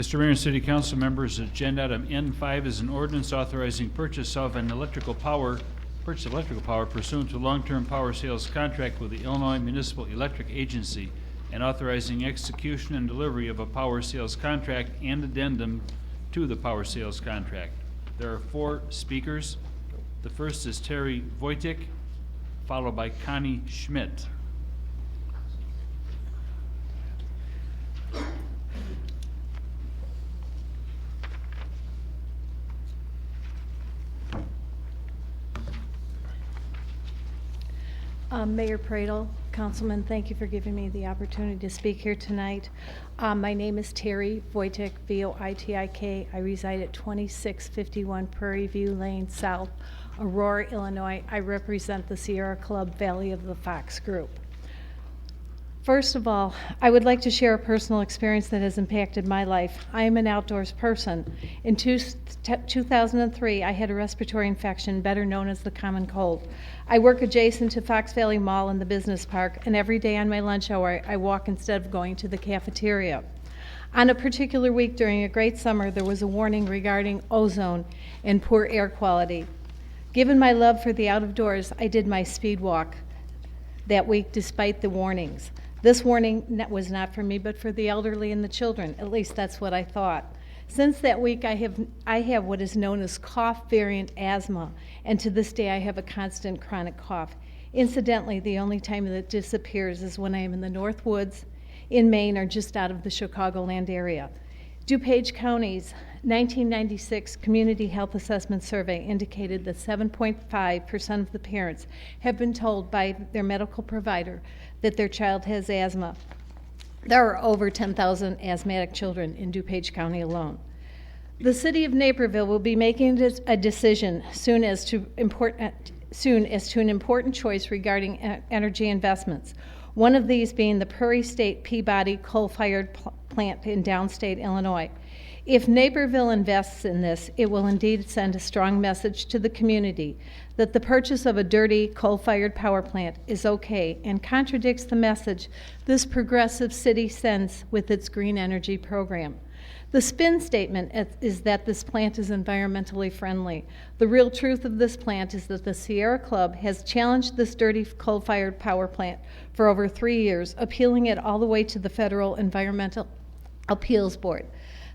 Mr. Mayor and City Council members, agenda item N5 is an ordinance authorizing purchase of electrical power pursuant to long-term power sales contract with the Illinois Municipal Electric Agency and authorizing execution and delivery of a power sales contract and addendum to the power sales contract. There are 4 speakers. The first is Terry Wojtek, followed by Connie Schmidt. Mayor Pradel, Councilman, thank you for giving me the opportunity to speak here tonight. My name is Terry Wojtik, V-O-I-T-I-K. I reside at 2651 Prairie View Lane South, Aurora, Illinois. I represent the Sierra Club Valley of the Fox Group. First of all, I would like to share a personal experience that has impacted my life. I am an outdoors person. In 2003, I had a respiratory infection, better known as the common cold. I work adjacent to Fox Valley Mall in the business park, and every day on my lunch hour, I walk instead of going to the cafeteria. On a particular week during a great summer, there was a warning regarding ozone and poor air quality. Given my love for the out of doors, I did my speed walk that week despite the warnings. This warning was not for me, but for the elderly and the children. At least that's what I thought. Since that week, I have what is known as cough variant asthma, and to this day I have a constant chronic cough. Incidentally, the only time that it disappears is when I am in the North Woods, in Maine, or just out of the Chicagoland area. DuPage County's 1996 Community Health Assessment Survey indicated that 7.5% of the parents have been told by their medical provider that their child has asthma. There are over 10,000 asthmatic children in DuPage County alone. The City of Naperville will be making a decision soon as to an important choice regarding energy investments. One of these being the Prairie State Peabody coal-fired plant in downstate Illinois. If Naperville invests in this, it will indeed send a strong message to the community that the purchase of a dirty coal-fired power plant is okay and contradicts the message this progressive city sends with its green energy program. The spin statement is that this plant is environmentally friendly. The real truth of this plant is that the Sierra Club has challenged this dirty coal-fired power plant for over 3 years, appealing it all the way to the Federal Environmental Appeals Board.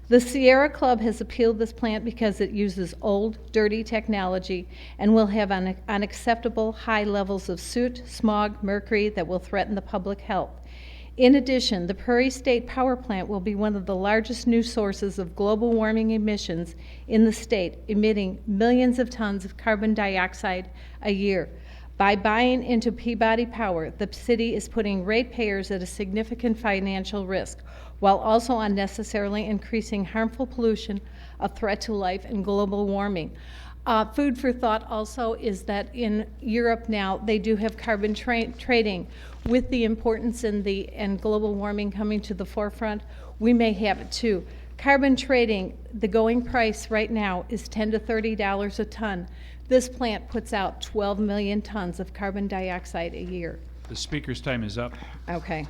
The Sierra Club has appealed this plant because it uses old, dirty technology and will have unacceptable high levels of soot, smog, mercury that will threaten the public health. In addition, the Prairie State Power Plant will be one of the largest new sources of global warming emissions in the state, emitting millions of tons of carbon dioxide a year. By buying into Peabody Power, the city is putting ratepayers at a significant financial risk, while also unnecessarily increasing harmful pollution, a threat to life, and global warming. Food for thought also is that in Europe now they do have carbon trading. With the importance and global warming coming to the forefront, we may have it too. Carbon trading, the going price right now is $10 to $30 a ton. This plant puts out 12 million tons of carbon dioxide a year. The speaker's time is up. Okay.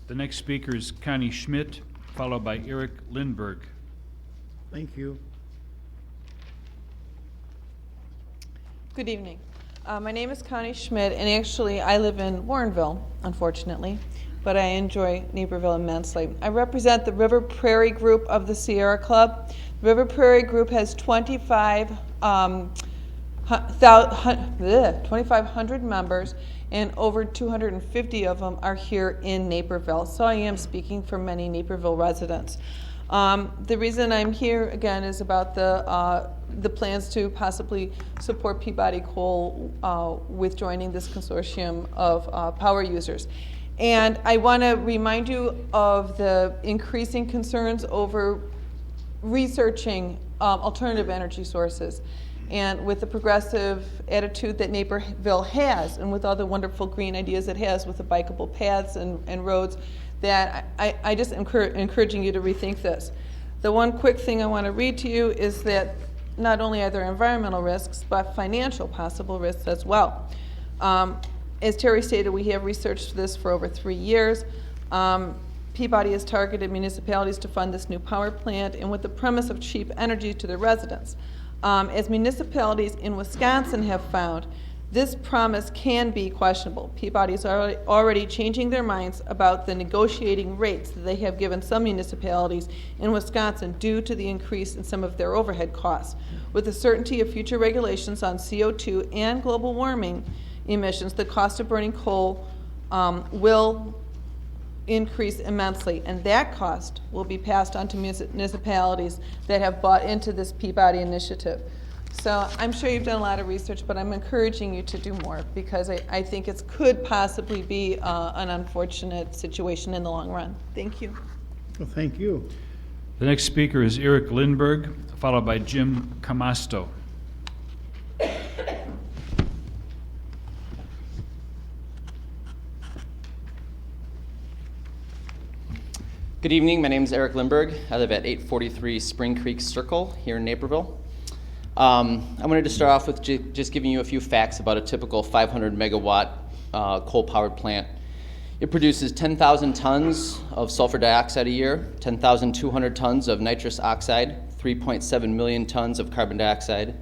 The next speaker is Connie Schmidt, followed by Eric Lindberg. Thank you. Good evening. My name is Connie Schmidt, and actually I live in Warrenville, unfortunately, but I enjoy Naperville immensely. I represent the River Prairie group of the Sierra Club. The River Prairie group has 2,500 members, and over 250 of them are here in Naperville. So I am speaking for many Naperville residents. The reason I'm here again is about the plans to possibly support Peabody Coal with joining this consortium of power users. And I want to remind you of the increasing concerns over researching alternative energy sources. And with the progressive attitude that Naperville has, and with all the wonderful green ideas it has with the bikeable paths and roads, that I just encouraging you to rethink this. The one quick thing I want to read to you is that not only are there environmental risks, but financial possible risks as well. As Terry stated, we have researched this for over 3 years. Peabody has targeted municipalities to fund this new power plant, and with the premise of cheap energy to their residents. As municipalities in Wisconsin have found, this promise can be questionable. Peabody is already changing their minds about the negotiating rates that they have given some municipalities in Wisconsin due to the increase in some of their overhead costs. With the certainty of future regulations on CO2 and global warming emissions, the cost of burning coal will increase immensely, and that cost will be passed on to municipalities that have bought into this Peabody initiative. So I'm sure you've done a lot of research, but I'm encouraging you to do more, because I think it could possibly be an unfortunate situation in the long run. Thank you. Well, thank you. The next speaker is Eric Lindberg, followed by Jim Camasto. Good evening. My name is Eric Lindberg. I live at 843 Spring Creek Circle here in Naperville. I wanted to start off with just giving you a few facts about a typical 500 megawatt coal-powered plant. It produces 10,000 tons of sulfur dioxide a year, 10,200 tons of nitrous oxide, 3.7 million tons of carbon dioxide,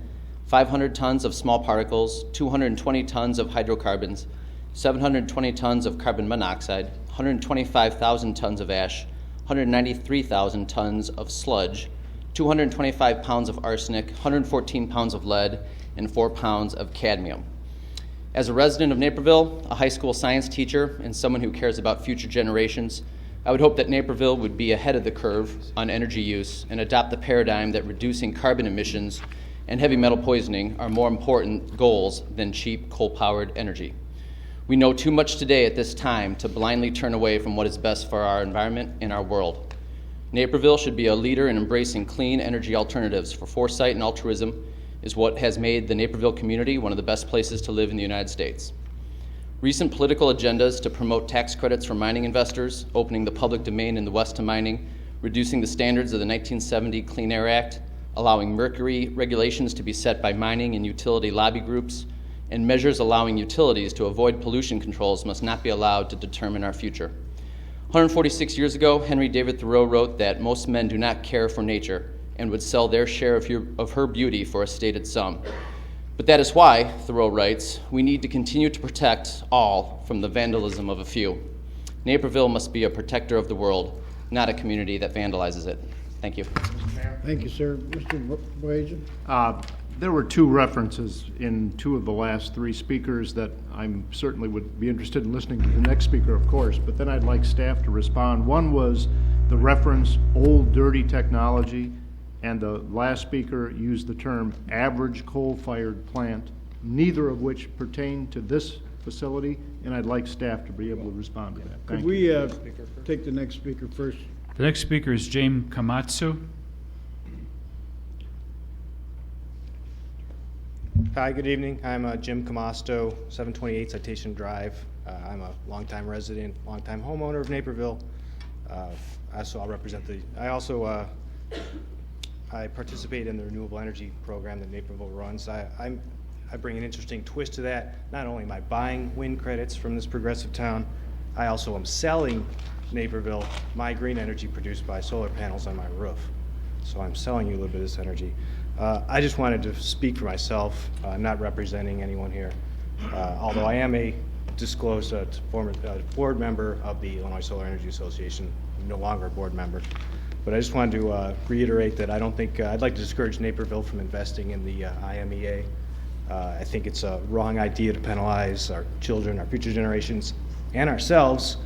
500 tons of small particles, 220 tons of hydrocarbons, 720 tons of carbon monoxide, 125,000 tons of ash, 193,000 tons of sludge, 225 pounds of arsenic, 114 pounds of lead, and 4 pounds of cadmium. As a resident of Naperville, a high school science teacher, and someone who cares about future generations, I would hope that Naperville would be ahead of the curve on energy use and adopt the paradigm that reducing carbon emissions and heavy metal poisoning are more important goals than cheap coal-powered energy. We know too much today at this time to blindly turn away from what is best for our environment and our world. Naperville should be a leader in embracing clean energy alternatives, for foresight and altruism is what has made the Naperville community one of the best places to live in the United States. Recent political agendas to promote tax credits for mining investors, opening the public domain in the West to mining, reducing the standards of the 1970 Clean Air Act, allowing mercury regulations to be set by mining and utility lobby groups, and measures allowing utilities to avoid pollution controls must not be allowed to determine our future. 146 years ago, Henry David Thoreau wrote that most men do not care for nature and would sell their share of her beauty for a stated sum. But that is why, Thoreau writes, we need to continue to protect all from the vandalism of a few. Naperville must be a protector of the world, not a community that vandalizes it. Thank you. Thank you, sir. Mr. Boyajian? There were two references in two of the last three speakers that I certainly would be interested in listening to the next speaker, of course, but then I'd like staff to respond. One was the reference old dirty technology, and the last speaker used the term average coal-fired plant, neither of which pertain to this facility, and I'd like staff to be able to respond to that. Thank Could you. we take the next speaker first? The next speaker is James Komatsu. Hi, good evening. I'm Jim Camasto, 728 Citation Drive. I'm a longtime resident, longtime homeowner of Naperville. So I'll represent I participate in the renewable energy program that Naperville runs. I bring an interesting twist to that. Not only am I buying wind credits from this progressive town, I also am selling Naperville my green energy produced by solar panels on my roof. So I'm selling you a little bit of this energy. I just wanted to speak for myself. I'm not representing anyone here, although I am a disclosed former board member of the Illinois Solar Energy Association, no longer a board member. But I just wanted to reiterate that I don't think I'd like to discourage Naperville from investing in the IMEA. I think it's a wrong idea to penalize our children, our future generations, and ourselves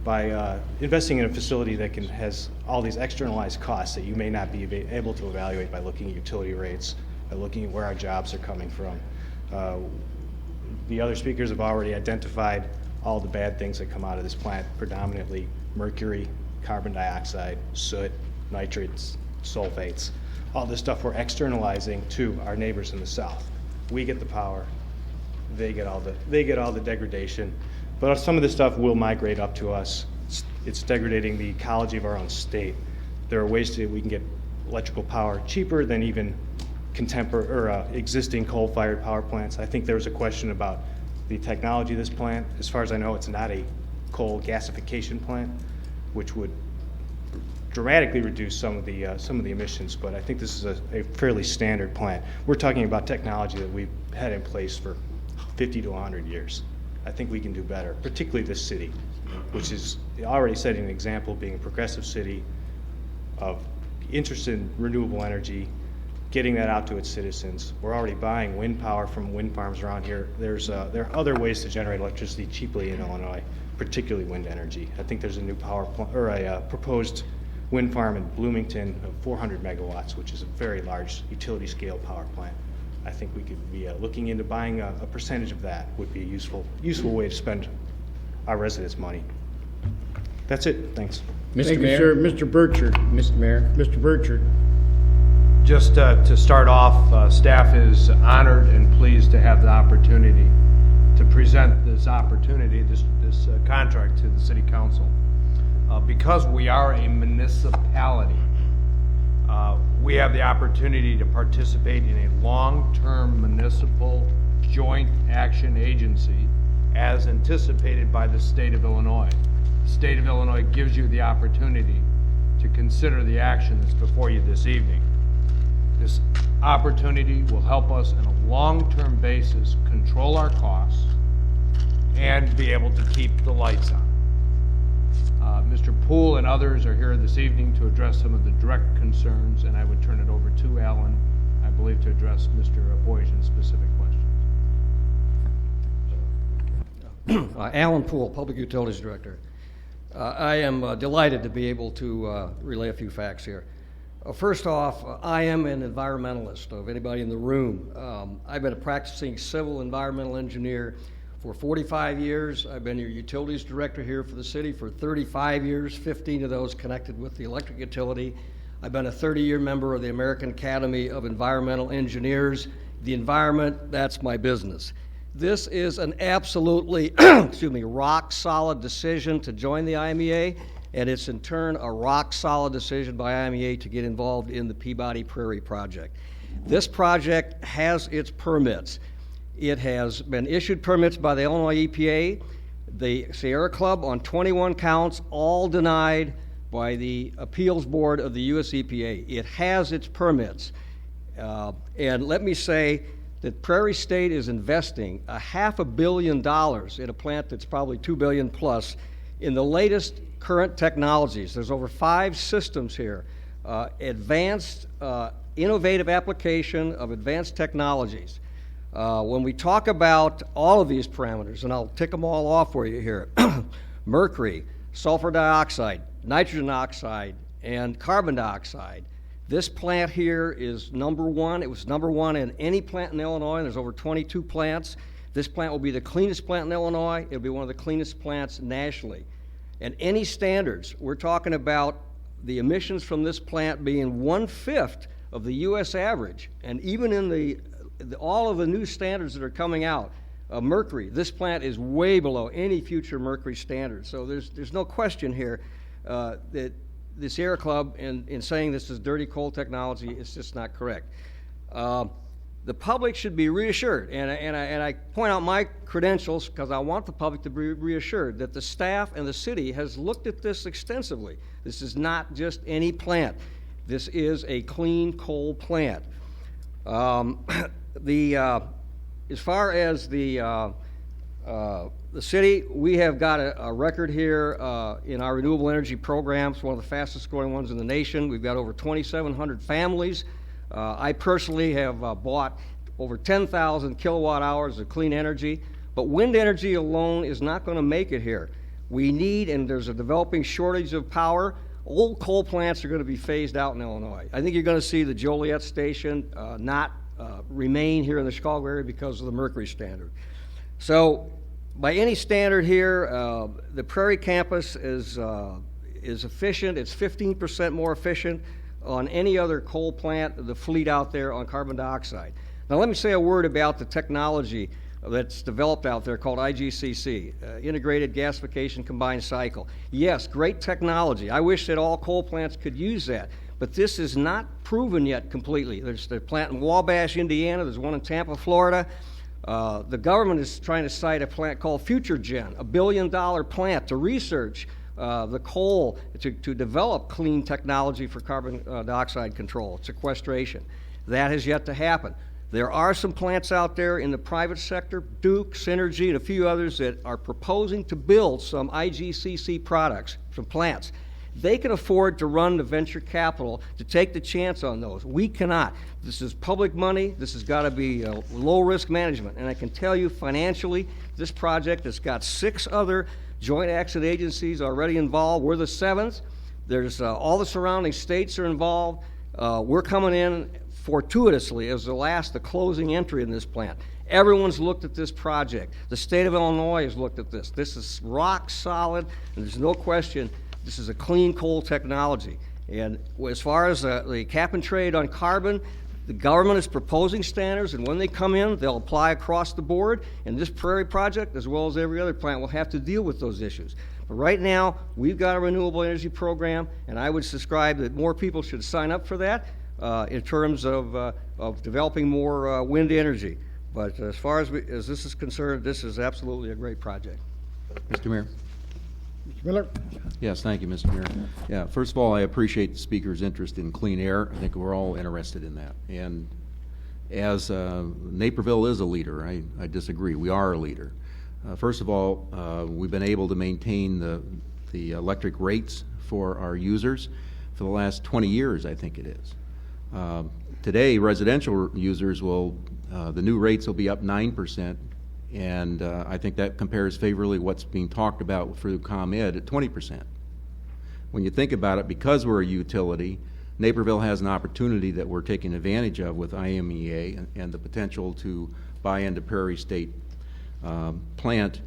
by investing in a facility that has all these externalized costs that you may not be able to evaluate by looking at utility rates, by looking at where our jobs are coming from. The other speakers have already identified all the bad things that come out of this plant, predominantly mercury, carbon dioxide, soot, nitrates, sulfates, all this stuff we're externalizing to our neighbors in the south. We get the power, they get all the degradation. But some of this stuff will migrate up to us. It's degrading the ecology of our own state. There are ways that we can get electrical power cheaper than even existing coal-fired power plants. I think there was a question about the technology of this plant. As far as I know, it's not a coal gasification plant. which would dramatically reduce some of the emissions, but I think this is a fairly standard plant. We're talking about technology that we've had in place for 50 to 100 years. I think we can do better, particularly this city, which is already setting an example of being a progressive city of interest in renewable energy, getting that out to its citizens. We're already buying wind power from wind farms around here. There are other ways to generate electricity cheaply in Illinois, particularly wind energy. I think there's a new power plant, or a proposed wind farm in Bloomington of 400 megawatts, which is a very large utility scale power plant. I think we could be looking into buying a percentage of that. Would be a useful way to spend our residents' money. That's it. Thanks. Mr. Thank you, Mayor. sir. Mr. Burchard. Mr. Mayor. Mr. Burchard. Just to start off, staff is honored and pleased to have the opportunity to present this contract to the City Council. Because we are a municipality, we have the opportunity to participate in a long-term municipal joint action agency as anticipated by the state of Illinois. The state of Illinois gives you the opportunity to consider the action that's before you this evening. This opportunity will help us on a long-term basis control our costs and be able to keep the lights on. Mr. Poole and others are here this evening to address some of the direct concerns, and I would turn it over to Alan, I believe, to address Mr. Boyjan's specific questions. Alan Poole, Public Utilities Director. I am delighted to be able to relay a few facts here. First off, I am an environmentalist, of anybody in the room. I've been a practicing civil environmental engineer for 45 years. I've been your utilities director here for the city for 35 years, 15 of those connected with the electric utility. I've been a 30-year member of the American Academy of Environmental Engineers. The environment, that's my business. This is an absolutely, rock-solid decision to join the IMEA, and it's in turn a rock-solid decision by IMEA to get involved in the Peabody Prairie project. This project has its permits. It has been issued permits by the Illinois EPA, the Sierra Club on 21 counts, all denied by the Appeals Board of the US EPA. It has its permits. And let me say that Prairie State is investing $500 million in a plant that's probably $2 billion plus in the latest current technologies. There's over 5 systems here. Advanced, innovative application of advanced technologies. When we talk about all of these parameters, and I'll tick them all off for you here, mercury, sulfur dioxide, nitrogen oxide, and carbon dioxide, this plant here is number one. It was number one in any plant in Illinois, and there's over 22 plants. This plant will be the cleanest plant in Illinois. It'll be one of the cleanest plants nationally. And any standards, we're talking about the emissions from this plant being 1/5 of the U.S. average, and even in all of the new standards that are coming out, mercury, this plant is way below any future mercury standards. So there's no question here that the Sierra Club, in saying this is dirty coal technology, is just not correct. The public should be reassured, and I point out my credentials because I want the public to be reassured that the staff and the city has looked at this extensively. This is not just any plant. This is a clean coal plant. As far as the city, we have got a record here in our renewable energy programs, one of the fastest growing ones in the nation. We've got over 2,700 families. I personally have bought over 10,000 kilowatt hours of clean energy, but wind energy alone is not going to make it here. We need, and there's a developing shortage of power. Old coal plants are going to be phased out in Illinois. I think you're going to see the Joliet station not remain here in the Chicago area because of the mercury standard. So by any standard here, the Prairie campus is efficient. It's 15% more efficient on any other coal plant, the fleet out there on carbon dioxide. Now let me say a word about the technology that's developed out there called IGCC, Integrated Gasification Combined Cycle. Yes, great technology. I wish that all coal plants could use that. But this is not proven yet completely. There's the plant in Wabash, Indiana. There's one in Tampa, Florida. The government is trying to cite a plant called FutureGen, $1 billion plant to research the coal to develop clean technology for carbon dioxide control, sequestration. That has yet to happen. There are some plants out there in the private sector, Duke, Synergy, and a few others that are proposing to build some IGCC products, some plants. They can afford to run the venture capital to take the chance on those. We cannot. This is public money. This has got to be low-risk management. And I can tell you financially, this project has got 6 other joint action agencies already involved. We're the 7th. There's all the surrounding states are involved. We're coming in fortuitously as the closing entry in this plant. Everyone's looked at this project. The state of Illinois has looked at this. This is rock solid, and there's no question this is a clean coal technology. And as far as the cap and trade on carbon, the government is proposing standards, and when they come in, they'll apply across the board. And this Prairie project, as well as every other plant, will have to deal with those issues. But right now, we've got a renewable energy program, and I would subscribe that more people should sign up for that in terms of developing more wind energy. But as far as this is concerned, this is absolutely a great project. Mr. Mayor. Mr. Miller? Yes, thank you, Mr. Mayor. Yeah, first of all, I appreciate the speaker's interest in clean air. I think we're all interested in that. And as Naperville is a leader, I disagree. We are a leader. First of all, we've been able to maintain the electric rates for our users for the last 20 years, I think it is. Today, residential users the new rates will be up 9%, and I think that compares favorably what's being talked about through ComEd at 20%. When you think about it, because we're a utility, Naperville has an opportunity that we're taking advantage of with IMEA and the potential to buy into Prairie State plant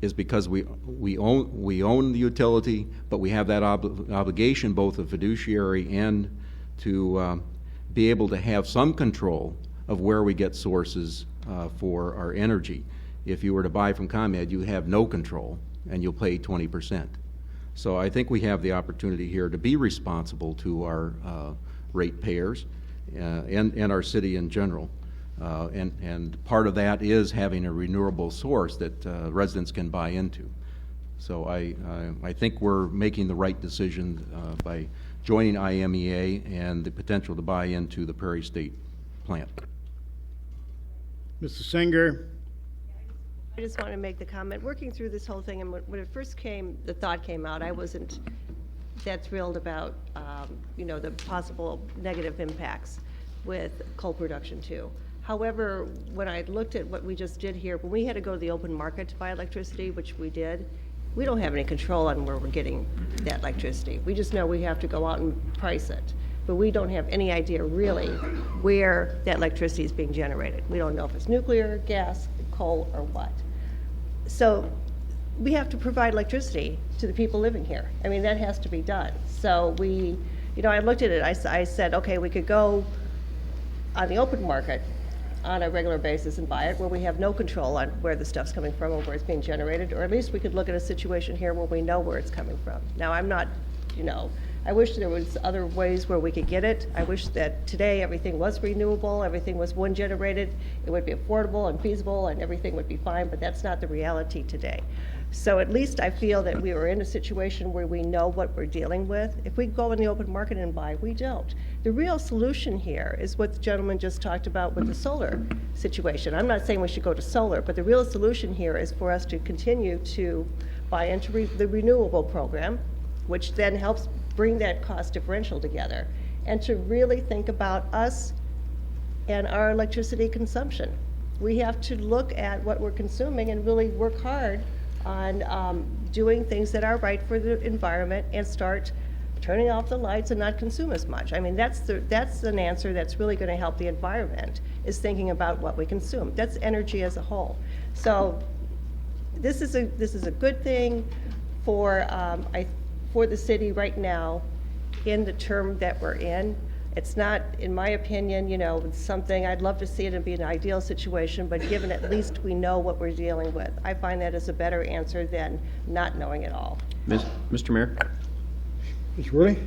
is because we own the utility, but we have that obligation, both of fiduciary and to be able to have some control of where we get sources for our energy. If you were to buy from ComEd, you have no control, and you'll pay 20%. So I think we have the opportunity here to be responsible to our ratepayers and our city in general. And part of that is having a renewable source that residents can buy into. So I think we're making the right decision by joining IMEA and the potential to buy into the Prairie State plant. Mrs. Singer? I just want to make the comment, working through this whole thing, and when it first the thought came out, I wasn't that thrilled about, the possible negative impacts with coal production too. However, when I looked at what we just did here, when we had to go to the open market to buy electricity, which we did, we don't have any control on where we're getting that electricity. We just know we have to go out and price it. But we don't have any idea really where that electricity is being generated. We don't know if it's nuclear, gas, coal, or what. So we have to provide electricity to the people living here. I mean, that has to be done. So I looked at it, I said, okay, we could go on the open market on a regular basis and buy it where we have no control on where the stuff's coming from or where it's being generated, or at least we could look at a situation here where we know where it's coming from. Now, I'm not, I wish there was other ways where we could get it. I wish that today everything was renewable, everything was wind generated, it would be affordable and feasible and everything would be fine, but that's not the reality today. So at least I feel that we are in a situation where we know what we're dealing with. If we go in the open market and buy, we don't. The real solution here is what the gentleman just talked about with the solar situation. I'm not saying we should go to solar, but the real solution here is for us to continue to buy into the renewable program, which then helps bring that cost differential together, and to really think about us and our electricity consumption. We have to look at what we're consuming and really work hard on doing things that are right for the environment and start turning off the lights and not consume as much. I mean, that's an answer that's really going to help the environment, is thinking about what we consume. That's energy as a whole. So this is a good thing for the city right now in the term that we're in. It's not, in my opinion, it's something I'd love to see it and be an ideal situation, but given at least we know what we're dealing with, I find that is a better answer than not knowing at all. Mr. Mayor? Mr. Worley?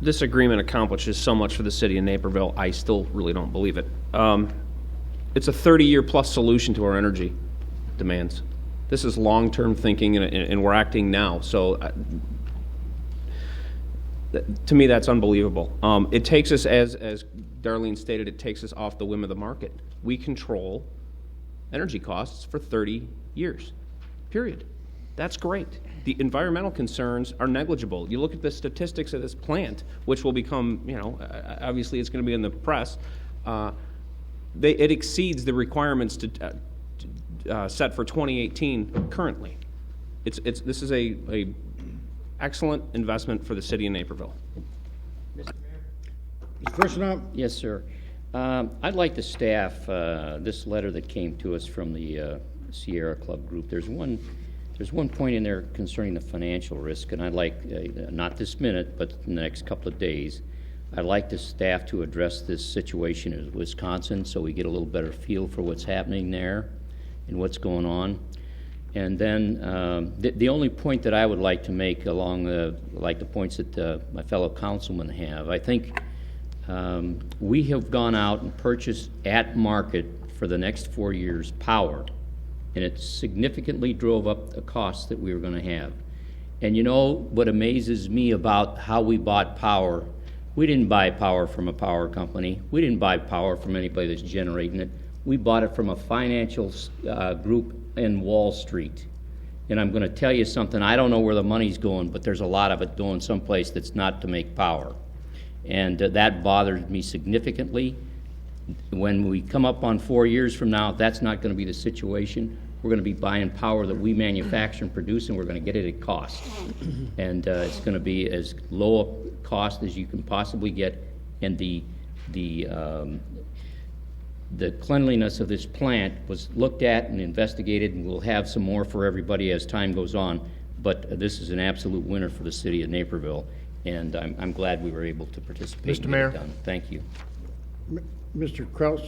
This agreement accomplishes so much for the city of Naperville, I still really don't believe it. It's a 30-year plus solution to our energy demands. This is long-term thinking, and we're acting now. So to me, that's unbelievable. It takes us, as Darlene stated, it takes us off the whim of the market. We control energy costs for 30 years, period. That's great. The environmental concerns are negligible. You look at the statistics of this plant, which will become, obviously it's going to be in the press. It exceeds the requirements set for 2018 currently. This is a excellent investment for the city of Naperville. Mr. Christian, Yes, sir. I'd like the staff, this letter that came to us from the Sierra Club Group, there's one point in there concerning the financial risk, and I'd like, not this minute, but in the next couple of days, I'd like the staff to address this situation in Wisconsin so we get a little better feel for what's happening there and what's going on. And then the only point that I would like to make along the points that my fellow councilmen have, I think we have gone out and purchased at market for the next 4 years power, and it significantly drove up the costs that we were going to have. And you know what amazes me about how we bought power? We didn't buy power from a power company. We didn't buy power from anybody that's generating it. We bought it from a financial group in Wall Street. And I'm going to tell you something, I don't know where the money's going, but there's a lot of it going someplace that's not to make power. And that bothers me significantly. When we come up on 4 years from now, that's not going to be the situation. We're going to be buying power that we manufacture and produce, and we're going to get it at cost. And it's going to be as low a cost as you can possibly get. And the cleanliness of this plant was looked at and investigated, and we'll have some more for everybody as time goes on. But this is an absolute winner for the city of Naperville, and I'm glad we were able to participate. Mr. and get Mayor. it done. Thank you. Mr. Kraus,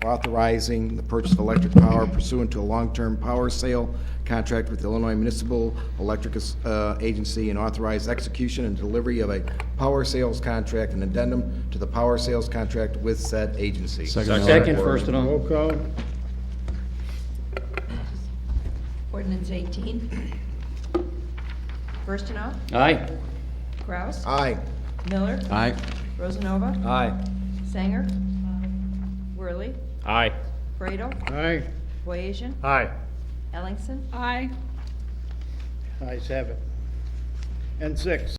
authorizing the purchase of electric power pursuant to a long-term power sale contract with the Illinois Municipal Electric Agency, and authorize execution and delivery of a power sales contract and addendum to the power sales contract with said agency. Second, first and all. roll call. Ordinance 18. First and all. Aye. Kraus. Aye. Miller. Aye. Rosanova. Aye. Sanger. Worley. Aye. Fredo. Aye. Boyasian. Aye. Ellingson. Aye. Ayes have it. N6.